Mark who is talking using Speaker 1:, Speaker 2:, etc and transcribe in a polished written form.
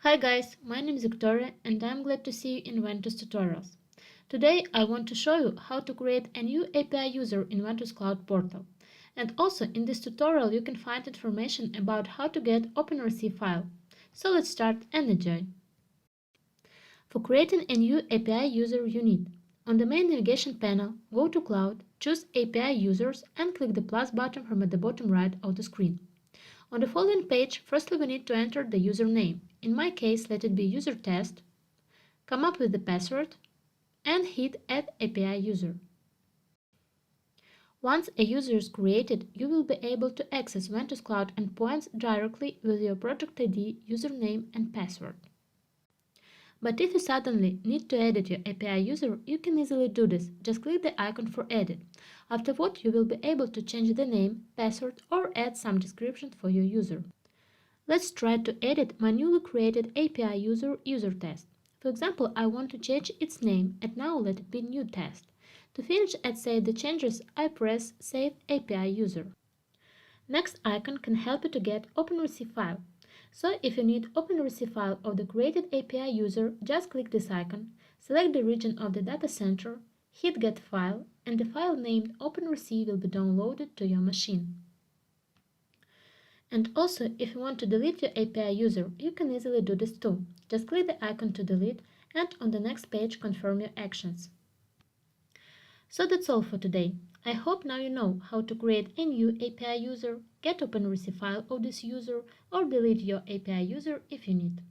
Speaker 1: Hi guys, my name is Victoria and I'm glad to see you in Ventus Tutorials. Today I want to show you how to create a new API user in Ventus Cloud Portal. And also in this tutorial you can find information about how to get OpenRC file. So let's start and enjoy. For creating a new API user you need, on the main navigation panel, go to Cloud, choose API users and click the plus button from at the bottom right of the screen. On the following page, firstly we need to enter the username. In my case, let it be user test. Come up with the password and hit Add API user. Once a user is created, you will be able to access Ventus Cloud endpoints directly with your project ID, username and password. But if you suddenly need to edit your API user, you can easily do this. Just click the icon for edit. After what, you will be able to change the name, password or add some description for your user. Let's try to edit my newly created API user test. For example, I want to change its name and now let it be new test. To finish and save the changes, I press Save API User. Next icon can help you to get OpenRC file. So if you need OpenRC file of the created API user, just click this icon, select the region of the data center, hit Get File, and the file named OpenRC will be downloaded to your machine. And also, if you want to delete your API user, you can easily do this too. Just click the icon to delete and on the next page confirm your actions. So that's all for today. I hope now you know how to create a new API user, get OpenRC file of this user or delete your API user if you need.